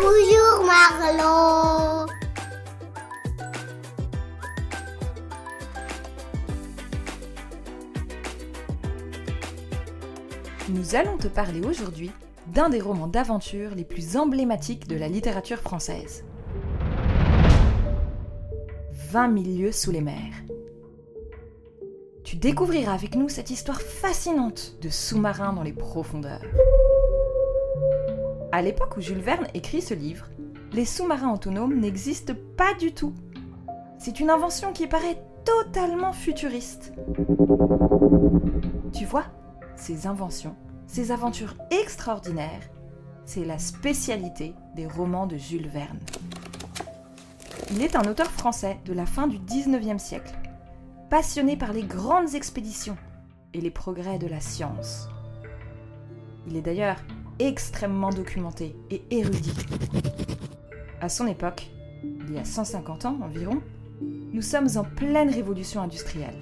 Bonjour Marlo. Nous allons te parler aujourd'hui d'un des romans d'aventure les plus emblématiques de la littérature française. 20 000 lieues sous les mers. Tu découvriras avec nous cette histoire fascinante de sous-marins dans les profondeurs. À l'époque où Jules Verne écrit ce livre, les sous-marins autonomes n'existent pas du tout. C'est une invention qui paraît totalement futuriste. Tu vois, ces inventions, ces aventures extraordinaires, c'est la spécialité des romans de Jules Verne. Il est un auteur français de la fin du XIXe siècle, passionné par les grandes expéditions et les progrès de la science. Il est d'ailleurs extrêmement documenté et érudit. À son époque, il y a 150 ans environ, nous sommes en pleine révolution industrielle.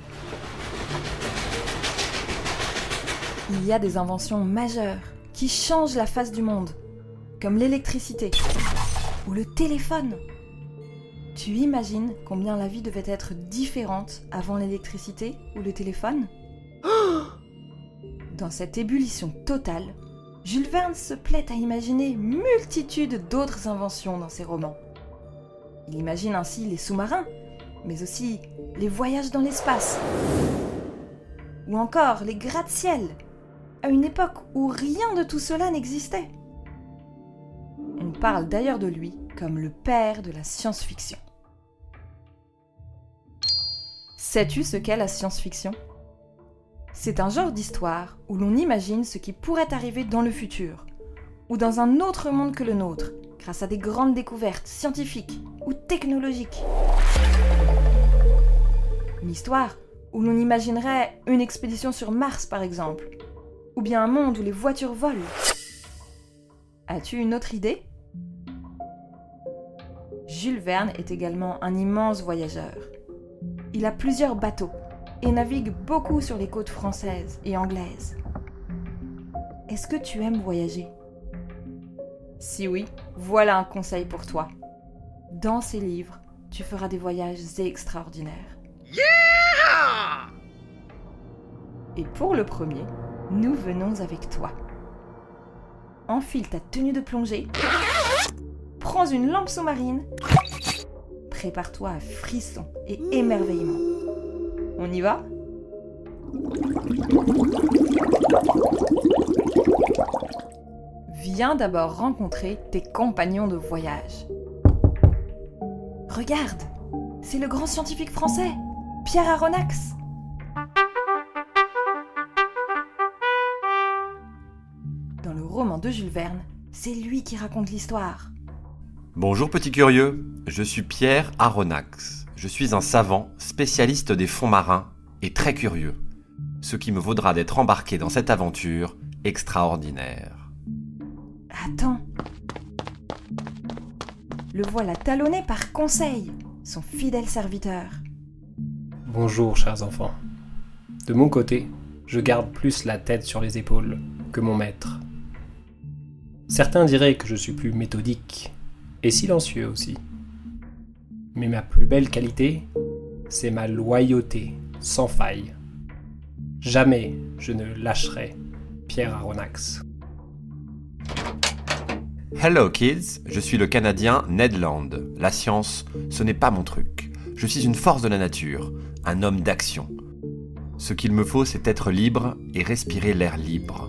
Il y a des inventions majeures qui changent la face du monde, comme l'électricité ou le téléphone. Tu imagines combien la vie devait être différente avant l'électricité ou le téléphone ? Dans cette ébullition totale, Jules Verne se plaît à imaginer multitude d'autres inventions dans ses romans. Il imagine ainsi les sous-marins, mais aussi les voyages dans l'espace, ou encore les gratte-ciel, à une époque où rien de tout cela n'existait. On parle d'ailleurs de lui comme le père de la science-fiction. Sais-tu ce qu'est la science-fiction ? C'est un genre d'histoire où l'on imagine ce qui pourrait arriver dans le futur, ou dans un autre monde que le nôtre, grâce à des grandes découvertes scientifiques ou technologiques. Une histoire où l'on imaginerait une expédition sur Mars par exemple, ou bien un monde où les voitures volent. As-tu une autre idée ? Jules Verne est également un immense voyageur. Il a plusieurs bateaux et navigue beaucoup sur les côtes françaises et anglaises. Est-ce que tu aimes voyager ? Si oui, voilà un conseil pour toi. Dans ces livres, tu feras des voyages extraordinaires. Yeah! Et pour le premier, nous venons avec toi. Enfile ta tenue de plongée, prends une lampe sous-marine, prépare-toi à frissons et émerveillement. On y va ? Viens d'abord rencontrer tes compagnons de voyage. Regarde, c'est le grand scientifique français, Pierre Aronnax. Dans le roman de Jules Verne, c'est lui qui raconte l'histoire. Bonjour petit curieux, je suis Pierre Aronnax. Je suis un savant, spécialiste des fonds marins et très curieux, ce qui me vaudra d'être embarqué dans cette aventure extraordinaire. Attends. Le voilà talonné par Conseil, son fidèle serviteur. Bonjour, chers enfants. De mon côté, je garde plus la tête sur les épaules que mon maître. Certains diraient que je suis plus méthodique et silencieux aussi. Mais ma plus belle qualité, c'est ma loyauté sans faille. Jamais je ne lâcherai Pierre Aronnax. Hello kids, je suis le Canadien Ned Land. La science, ce n'est pas mon truc. Je suis une force de la nature, un homme d'action. Ce qu'il me faut, c'est être libre et respirer l'air libre.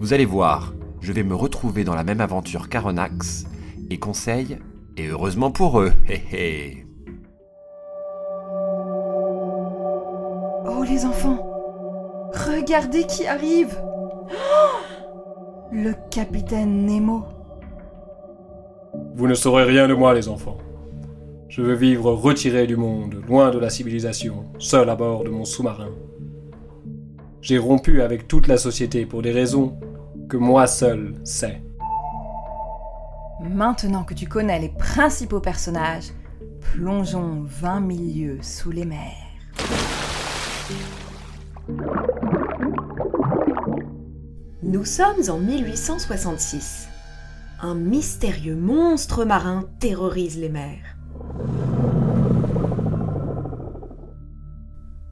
Vous allez voir, je vais me retrouver dans la même aventure qu'Aronnax et Conseil, et heureusement pour eux, hé hé. Oh les enfants, regardez qui arrive. Oh, le capitaine Nemo. Vous ne saurez rien de moi, les enfants. Je veux vivre retiré du monde, loin de la civilisation, seul à bord de mon sous-marin. J'ai rompu avec toute la société pour des raisons que moi seul sais. Maintenant que tu connais les principaux personnages, plongeons 20 000 lieues sous les mers. Nous sommes en 1866. Un mystérieux monstre marin terrorise les mers.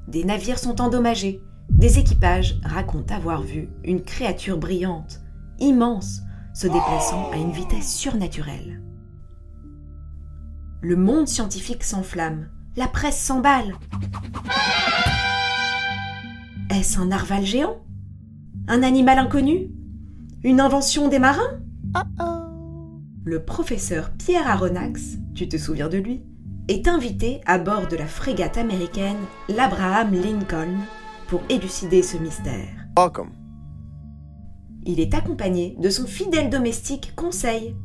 Des navires sont endommagés. Des équipages racontent avoir vu une créature brillante, immense, se déplaçant à une vitesse surnaturelle. Le monde scientifique s'enflamme. La presse s'emballe. Est-ce un narval géant? Un animal inconnu? Une invention des marins? Le professeur Pierre Aronnax, tu te souviens de lui, est invité à bord de la frégate américaine l'Abraham Lincoln pour élucider ce mystère. Welcome. Il est accompagné de son fidèle domestique Conseil,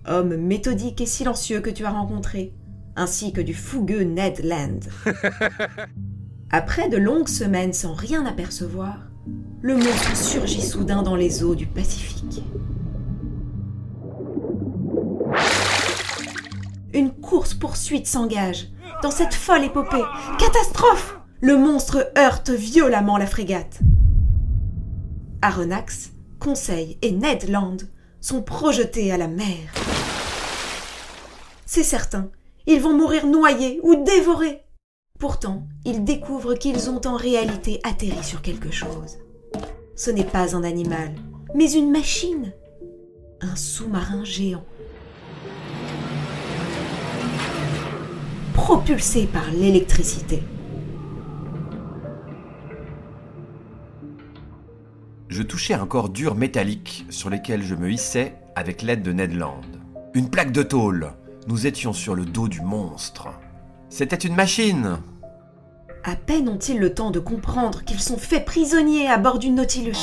homme méthodique et silencieux que tu as rencontré, ainsi que du fougueux Ned Land. Après de longues semaines sans rien apercevoir, le monstre surgit soudain dans les eaux du Pacifique. Une course-poursuite s'engage. Dans cette folle épopée, catastrophe! Le monstre heurte violemment la frégate. Aronnax, Conseil et Ned Land sont projetés à la mer. C'est certain, ils vont mourir noyés ou dévorés. Pourtant, ils découvrent qu'ils ont en réalité atterri sur quelque chose. Ce n'est pas un animal, mais une machine. Un sous-marin géant. Propulsé par l'électricité. Je touchais un corps dur métallique sur lequel je me hissais avec l'aide de Ned Land. Une plaque de tôle. Nous étions sur le dos du monstre. C'était une machine. À peine ont-ils le temps de comprendre qu'ils sont faits prisonniers à bord du Nautilus.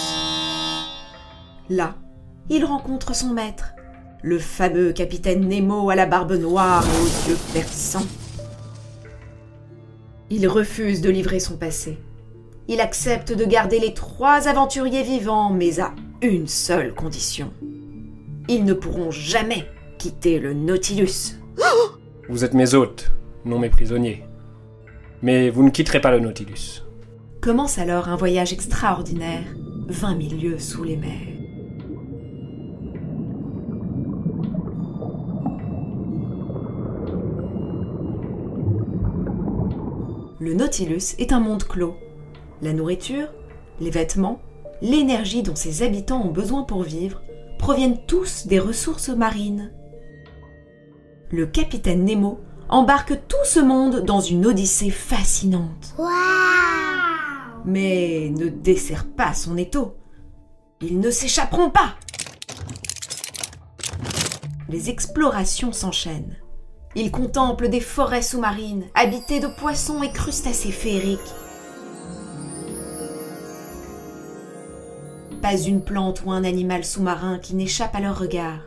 Là, il rencontre son maître, le fameux capitaine Nemo à la barbe noire et aux yeux perçants. Il refuse de livrer son passé. Il accepte de garder les 3 aventuriers vivants, mais à une seule condition. Ils ne pourront jamais quitter le Nautilus. Vous êtes mes hôtes, non mes prisonniers. Mais vous ne quitterez pas le Nautilus. Commence alors un voyage extraordinaire, 20 000 lieues sous les mers. Le Nautilus est un monde clos. La nourriture, les vêtements, l'énergie dont ses habitants ont besoin pour vivre proviennent tous des ressources marines. Le capitaine Nemo embarque tout ce monde dans une odyssée fascinante. Waouh! Mais ne dessert pas son étau. Ils ne s'échapperont pas! Les explorations s'enchaînent. Ils contemplent des forêts sous-marines, habitées de poissons et crustacés féeriques. Pas une plante ou un animal sous-marin qui n'échappe à leur regard.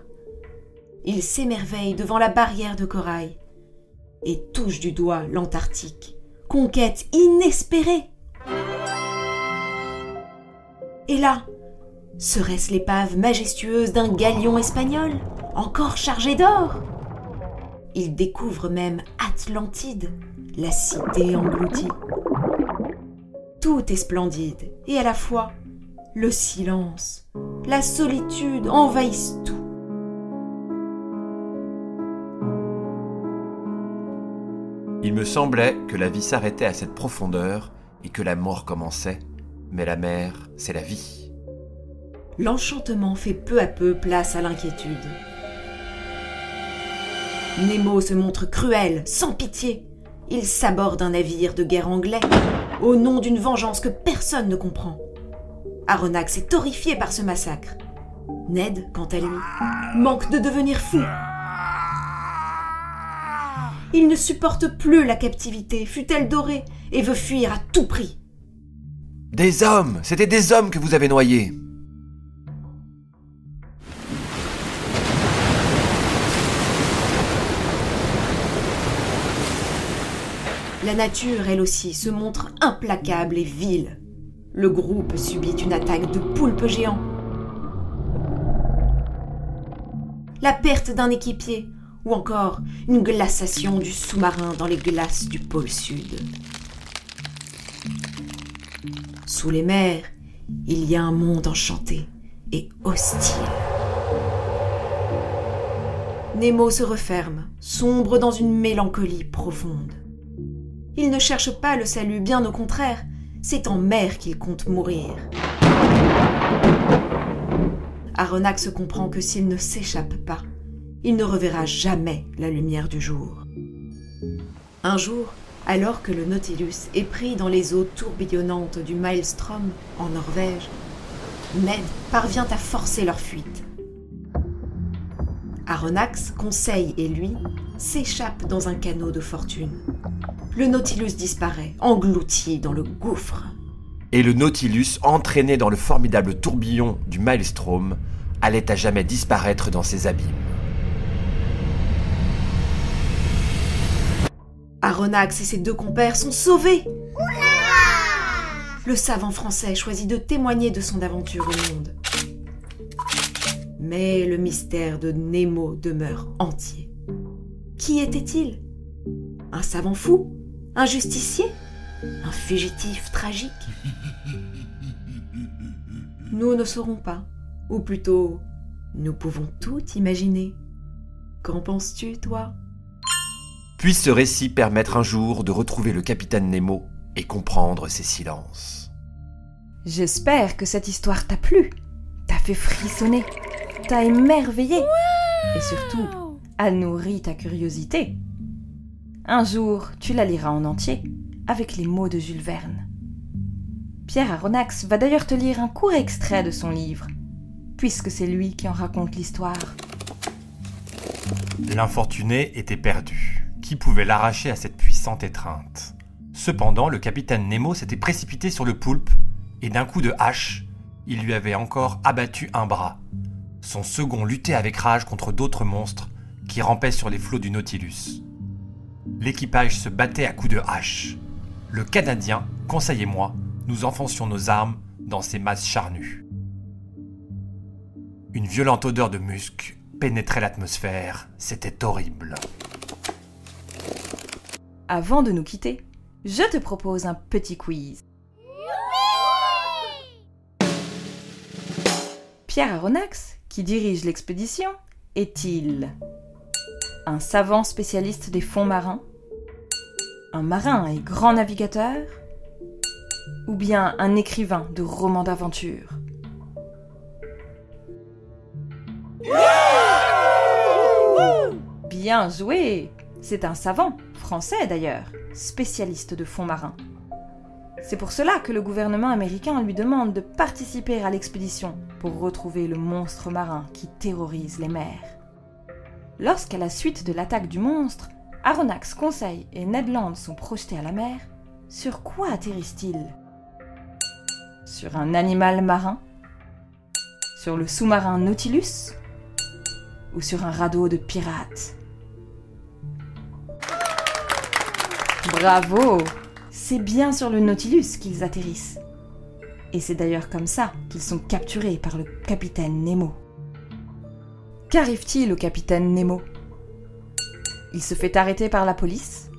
Ils s'émerveillent devant la barrière de corail et touchent du doigt l'Antarctique. Conquête inespérée! Et là, serait-ce l'épave majestueuse d'un galion espagnol, encore chargé d'or? Ils découvrent même Atlantide, la cité engloutie. Tout est splendide, et à la fois, le silence, la solitude envahissent tout. Il me semblait que la vie s'arrêtait à cette profondeur et que la mort commençait. Mais la mer, c'est la vie. L'enchantement fait peu à peu place à l'inquiétude. Nemo se montre cruel, sans pitié. Il saborde un navire de guerre anglais, au nom d'une vengeance que personne ne comprend. Aronnax est horrifié par ce massacre. Ned, quant à lui, manque de devenir fou. Il ne supporte plus la captivité, fût-elle dorée, et veut fuir à tout prix. Des hommes! C'était des hommes que vous avez noyés! La nature, elle aussi, se montre implacable et vile. Le groupe subit une attaque de poulpes géants. La perte d'un équipier, ou encore une glaciation du sous-marin dans les glaces du pôle Sud. Sous les mers, il y a un monde enchanté et hostile. Nemo se referme, sombre dans une mélancolie profonde. Il ne cherche pas le salut, bien au contraire, c'est en mer qu'il compte mourir. Aronnax comprend que s'il ne s'échappe pas, il ne reverra jamais la lumière du jour. Un jour, alors que le Nautilus est pris dans les eaux tourbillonnantes du Maelstrom en Norvège, Ned parvient à forcer leur fuite. Aronnax, Conseil et lui s'échappent dans un canot de fortune. Le Nautilus disparaît, englouti dans le gouffre. Et le Nautilus, entraîné dans le formidable tourbillon du Maelstrom, allait à jamais disparaître dans ses abîmes. Aronnax et ses deux compères sont sauvés. Le savant français choisit de témoigner de son aventure au monde. Mais le mystère de Nemo demeure entier. Qui était-il? Un savant fou? Un justicier? Un fugitif tragique? Nous ne saurons pas. Ou plutôt, nous pouvons tout imaginer. Qu'en penses-tu, toi? Puisse ce récit permettre un jour de retrouver le capitaine Nemo et comprendre ses silences. J'espère que cette histoire t'a plu, t'a fait frissonner, t'a émerveillé et surtout a nourri ta curiosité. Un jour, tu la liras en entier avec les mots de Jules Verne. Pierre Aronnax va d'ailleurs te lire un court extrait de son livre, puisque c'est lui qui en raconte l'histoire. L'infortuné était perdu. Qui pouvait l'arracher à cette puissante étreinte? Cependant, le capitaine Nemo s'était précipité sur le poulpe et d'un coup de hache, il lui avait encore abattu un bras. Son second luttait avec rage contre d'autres monstres qui rampaient sur les flots du Nautilus. L'équipage se battait à coups de hache. Le Canadien, Conseil et moi, nous enfoncions nos armes dans ces masses charnues. Une violente odeur de musc pénétrait l'atmosphère, c'était horrible. Avant de nous quitter, je te propose un petit quiz. Pierre Aronnax, qui dirige l'expédition, est-il un savant spécialiste des fonds marins, un marin et grand navigateur, ou bien un écrivain de romans d'aventure? Bien joué! C'est un savant, français d'ailleurs, spécialiste de fonds marins. C'est pour cela que le gouvernement américain lui demande de participer à l'expédition pour retrouver le monstre marin qui terrorise les mers. Lorsqu'à la suite de l'attaque du monstre, Aronnax, Conseil et Ned Land sont projetés à la mer, sur quoi atterrissent-ils? Sur un animal marin? Sur le sous-marin Nautilus? Ou sur un radeau de pirates? Bravo! C'est bien sur le Nautilus qu'ils atterrissent. Et c'est d'ailleurs comme ça qu'ils sont capturés par le capitaine Nemo. Qu'arrive-t-il au capitaine Nemo? Il se fait arrêter par la police.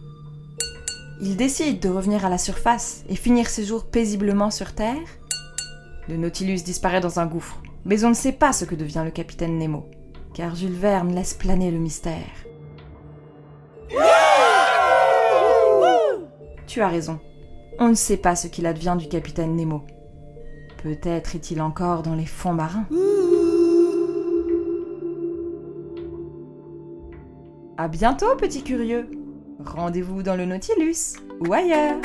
Il décide de revenir à la surface et finir ses jours paisiblement sur Terre. Le Nautilus disparaît dans un gouffre, mais on ne sait pas ce que devient le capitaine Nemo, car Jules Verne laisse planer le mystère. Tu as raison, on ne sait pas ce qu'il advient du capitaine Nemo. Peut-être est-il encore dans les fonds marins. À bientôt, petit curieux. Rendez-vous dans le Nautilus ou ailleurs.